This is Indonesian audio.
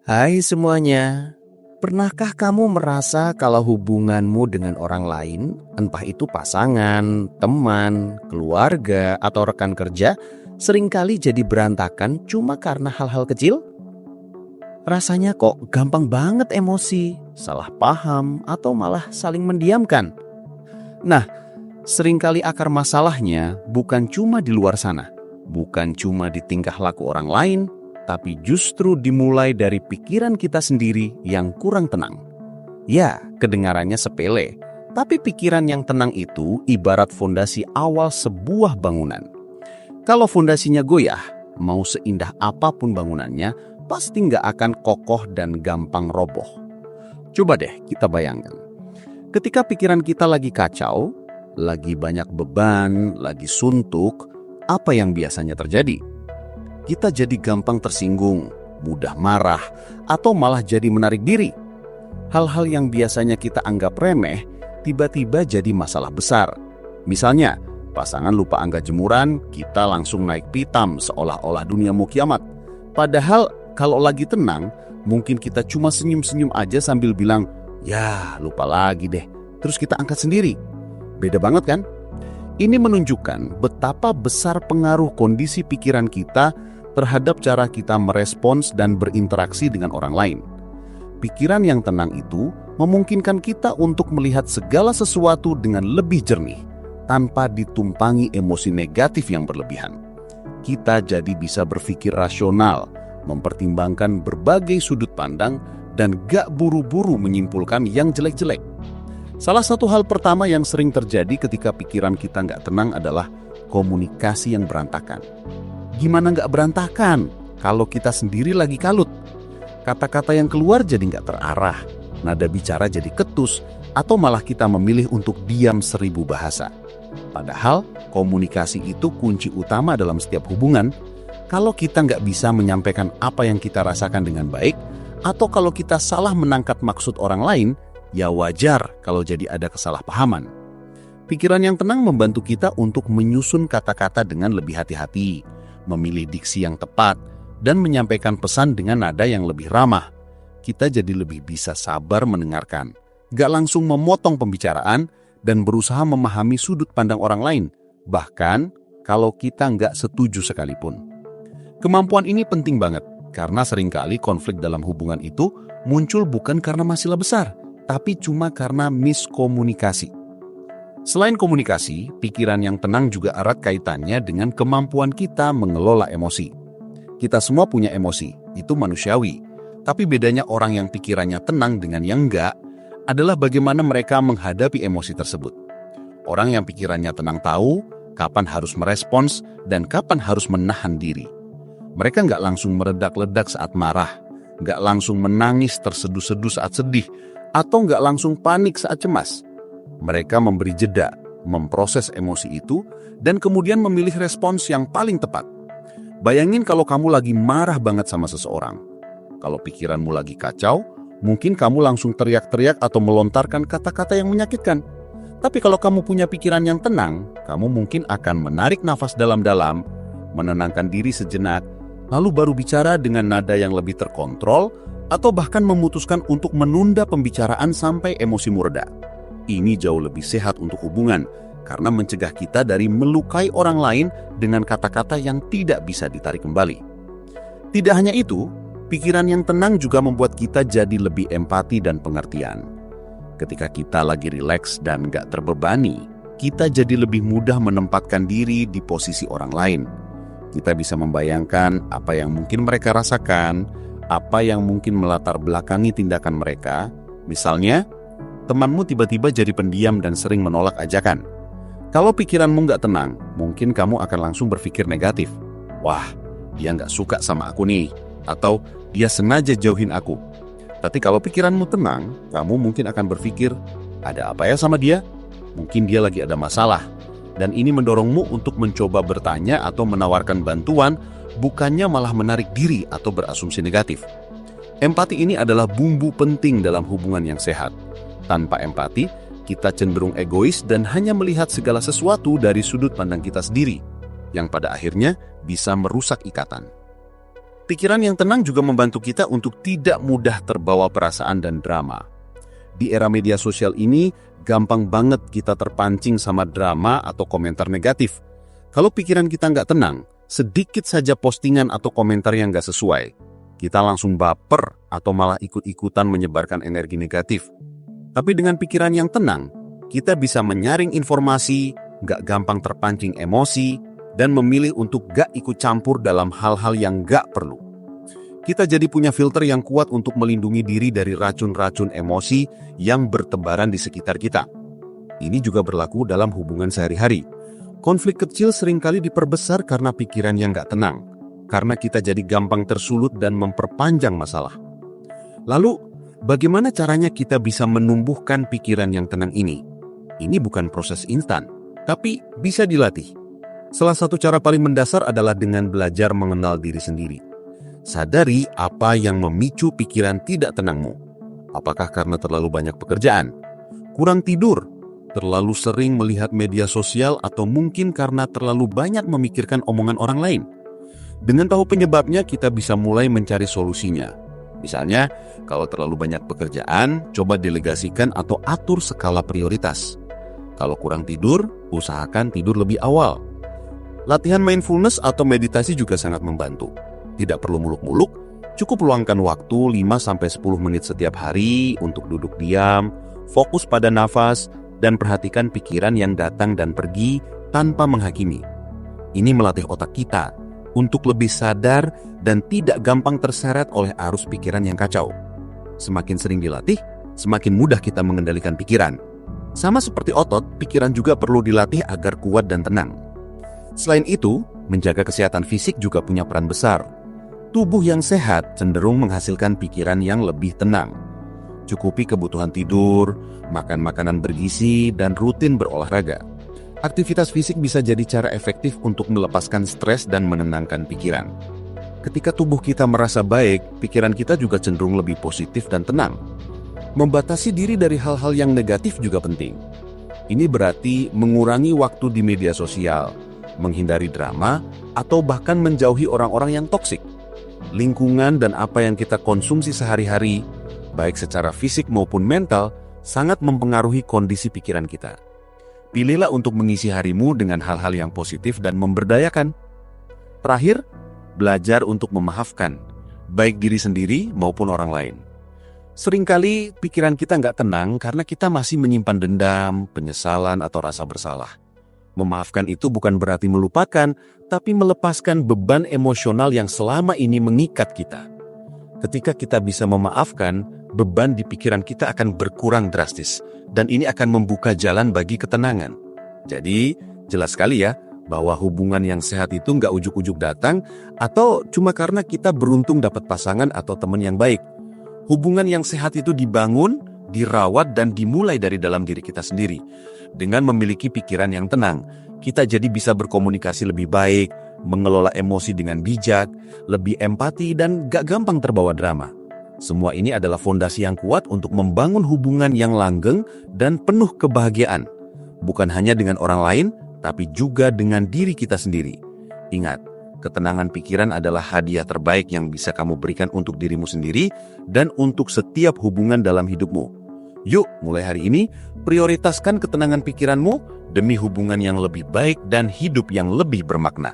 Hai semuanya, pernahkah kamu merasa kalau hubunganmu dengan orang lain, entah itu pasangan, teman, keluarga, atau rekan kerja, seringkali jadi berantakan cuma karena hal-hal kecil? Rasanya kok gampang banget emosi, salah paham, atau malah saling mendiamkan. Nah, seringkali akar masalahnya bukan cuma di luar sana, bukan cuma di tingkah laku orang lain, tapi justru dimulai dari pikiran kita sendiri yang kurang tenang. Ya, kedengarannya sepele, tapi pikiran yang tenang itu ibarat fondasi awal sebuah bangunan. Kalau fondasinya goyah, mau seindah apapun bangunannya, pasti nggak akan kokoh dan gampang roboh. Coba deh kita bayangkan, ketika pikiran kita lagi kacau, lagi banyak beban, lagi suntuk, apa yang biasanya terjadi? Kita jadi gampang tersinggung, mudah marah, atau malah jadi menarik diri. Hal-hal yang biasanya kita anggap remeh, tiba-tiba jadi masalah besar. Misalnya, pasangan lupa angkat jemuran, kita langsung naik pitam seolah-olah dunia mau kiamat. Padahal kalau lagi tenang, mungkin kita cuma senyum-senyum aja sambil bilang, "Ya, lupa lagi deh." Terus kita angkat sendiri. Beda banget kan? Ini menunjukkan betapa besar pengaruh kondisi pikiran kita terhadap cara kita merespons dan berinteraksi dengan orang lain. Pikiran yang tenang itu memungkinkan kita untuk melihat segala sesuatu dengan lebih jernih, tanpa ditumpangi emosi negatif yang berlebihan. Kita jadi bisa berpikir rasional, mempertimbangkan berbagai sudut pandang, dan gak buru-buru menyimpulkan yang jelek-jelek. Salah satu hal pertama yang sering terjadi ketika pikiran kita nggak tenang adalah komunikasi yang berantakan. Gimana nggak berantakan kalau kita sendiri lagi kalut? Kata-kata yang keluar jadi nggak terarah, nada bicara jadi ketus, atau malah kita memilih untuk diam 1000 bahasa. Padahal komunikasi itu kunci utama dalam setiap hubungan. Kalau kita nggak bisa menyampaikan apa yang kita rasakan dengan baik, atau kalau kita salah menangkap maksud orang lain, ya wajar kalau jadi ada kesalahpahaman. Pikiran yang tenang membantu kita untuk menyusun kata-kata dengan lebih hati-hati, memilih diksi yang tepat, dan menyampaikan pesan dengan nada yang lebih ramah. Kita jadi lebih bisa sabar mendengarkan, gak langsung memotong pembicaraan, dan berusaha memahami sudut pandang orang lain, bahkan kalau kita nggak setuju sekalipun. Kemampuan ini penting banget, karena seringkali konflik dalam hubungan itu muncul bukan karena masalah besar, tapi cuma karena miskomunikasi. Selain komunikasi, pikiran yang tenang juga erat kaitannya dengan kemampuan kita mengelola emosi. Kita semua punya emosi, itu manusiawi. Tapi bedanya orang yang pikirannya tenang dengan yang enggak adalah bagaimana mereka menghadapi emosi tersebut. Orang yang pikirannya tenang tahu kapan harus merespons dan kapan harus menahan diri. Mereka nggak langsung meledak-ledak saat marah, nggak langsung menangis terseduh-seduh saat sedih, atau nggak langsung panik saat cemas. Mereka memberi jeda, memproses emosi itu, dan kemudian memilih respons yang paling tepat. Bayangin kalau kamu lagi marah banget sama seseorang. Kalau pikiranmu lagi kacau, mungkin kamu langsung teriak-teriak atau melontarkan kata-kata yang menyakitkan. Tapi kalau kamu punya pikiran yang tenang, kamu mungkin akan menarik nafas dalam-dalam, menenangkan diri sejenak, lalu baru bicara dengan nada yang lebih terkontrol, atau bahkan memutuskan untuk menunda pembicaraan sampai emosimu reda. Ini jauh lebih sehat untuk hubungan, karena mencegah kita dari melukai orang lain dengan kata-kata yang tidak bisa ditarik kembali. Tidak hanya itu, pikiran yang tenang juga membuat kita jadi lebih empati dan pengertian. Ketika kita lagi rileks dan gak terbebani, kita jadi lebih mudah menempatkan diri di posisi orang lain. Kita bisa membayangkan apa yang mungkin mereka rasakan, apa yang mungkin melatar belakangi tindakan mereka. Misalnya, temanmu tiba-tiba jadi pendiam dan sering menolak ajakan. Kalau pikiranmu nggak tenang, mungkin kamu akan langsung berpikir negatif. Wah, dia nggak suka sama aku nih. Atau dia sengaja jauhin aku. Tapi kalau pikiranmu tenang, kamu mungkin akan berpikir, ada apa ya sama dia? Mungkin dia lagi ada masalah. Dan ini mendorongmu untuk mencoba bertanya atau menawarkan bantuan, bukannya malah menarik diri atau berasumsi negatif. Empati ini adalah bumbu penting dalam hubungan yang sehat. Tanpa empati, kita cenderung egois dan hanya melihat segala sesuatu dari sudut pandang kita sendiri, yang pada akhirnya bisa merusak ikatan. Pikiran yang tenang juga membantu kita untuk tidak mudah terbawa perasaan dan drama. Di era media sosial ini, gampang banget kita terpancing sama drama atau komentar negatif. Kalau pikiran kita nggak tenang, sedikit saja postingan atau komentar yang nggak sesuai, kita langsung baper atau malah ikut-ikutan menyebarkan energi negatif. Tapi dengan pikiran yang tenang, kita bisa menyaring informasi, nggak gampang terpancing emosi, dan memilih untuk nggak ikut campur dalam hal-hal yang nggak perlu. Kita jadi punya filter yang kuat untuk melindungi diri dari racun-racun emosi yang bertebaran di sekitar kita. Ini juga berlaku dalam hubungan sehari-hari. Konflik kecil seringkali diperbesar karena pikiran yang nggak tenang, karena kita jadi gampang tersulut dan memperpanjang masalah. Lalu, bagaimana caranya kita bisa menumbuhkan pikiran yang tenang ini? Ini bukan proses instan, tapi bisa dilatih. Salah satu cara paling mendasar adalah dengan belajar mengenal diri sendiri. Sadari apa yang memicu pikiran tidak tenangmu. Apakah karena terlalu banyak pekerjaan, kurang tidur, terlalu sering melihat media sosial, atau mungkin karena terlalu banyak memikirkan omongan orang lain? Dengan tahu penyebabnya, kita bisa mulai mencari solusinya. Misalnya, kalau terlalu banyak pekerjaan, coba delegasikan atau atur skala prioritas. Kalau kurang tidur, usahakan tidur lebih awal. Latihan mindfulness atau meditasi juga sangat membantu. Tidak perlu muluk-muluk, cukup luangkan waktu 5-10 menit setiap hari untuk duduk diam, fokus pada nafas, dan perhatikan pikiran yang datang dan pergi tanpa menghakimi. Ini melatih otak kita untuk lebih sadar dan tidak gampang terseret oleh arus pikiran yang kacau. Semakin sering dilatih, semakin mudah kita mengendalikan pikiran. Sama seperti otot, pikiran juga perlu dilatih agar kuat dan tenang. Selain itu, menjaga kesehatan fisik juga punya peran besar. Tubuh yang sehat cenderung menghasilkan pikiran yang lebih tenang. Cukupi kebutuhan tidur, makan makanan bergizi, dan rutin berolahraga. Aktivitas fisik bisa jadi cara efektif untuk melepaskan stres dan menenangkan pikiran. Ketika tubuh kita merasa baik, pikiran kita juga cenderung lebih positif dan tenang. Membatasi diri dari hal-hal yang negatif juga penting. Ini berarti mengurangi waktu di media sosial, menghindari drama, atau bahkan menjauhi orang-orang yang toksik. Lingkungan dan apa yang kita konsumsi sehari-hari, baik secara fisik maupun mental, sangat mempengaruhi kondisi pikiran kita. Pilihlah untuk mengisi harimu dengan hal-hal yang positif dan memberdayakan. Terakhir, belajar untuk memaafkan, baik diri sendiri maupun orang lain. Seringkali pikiran kita nggak tenang karena kita masih menyimpan dendam, penyesalan, atau rasa bersalah. Memaafkan itu bukan berarti melupakan, tapi melepaskan beban emosional yang selama ini mengikat kita. Ketika kita bisa memaafkan, beban di pikiran kita akan berkurang drastis, dan ini akan membuka jalan bagi ketenangan. Jadi, jelas sekali ya, bahwa hubungan yang sehat itu nggak ujuk-ujuk datang, atau cuma karena kita beruntung dapat pasangan atau teman yang baik. Hubungan yang sehat itu dibangun, dirawat, dan dimulai dari dalam diri kita sendiri. Dengan memiliki pikiran yang tenang, kita jadi bisa berkomunikasi lebih baik, mengelola emosi dengan bijak, lebih empati, dan gak gampang terbawa drama. Semua ini adalah fondasi yang kuat untuk membangun hubungan yang langgeng dan penuh kebahagiaan. Bukan hanya dengan orang lain, tapi juga dengan diri kita sendiri. Ingat, ketenangan pikiran adalah hadiah terbaik yang bisa kamu berikan untuk dirimu sendiri dan untuk setiap hubungan dalam hidupmu. Yuk, mulai hari ini, prioritaskan ketenangan pikiranmu demi hubungan yang lebih baik dan hidup yang lebih bermakna.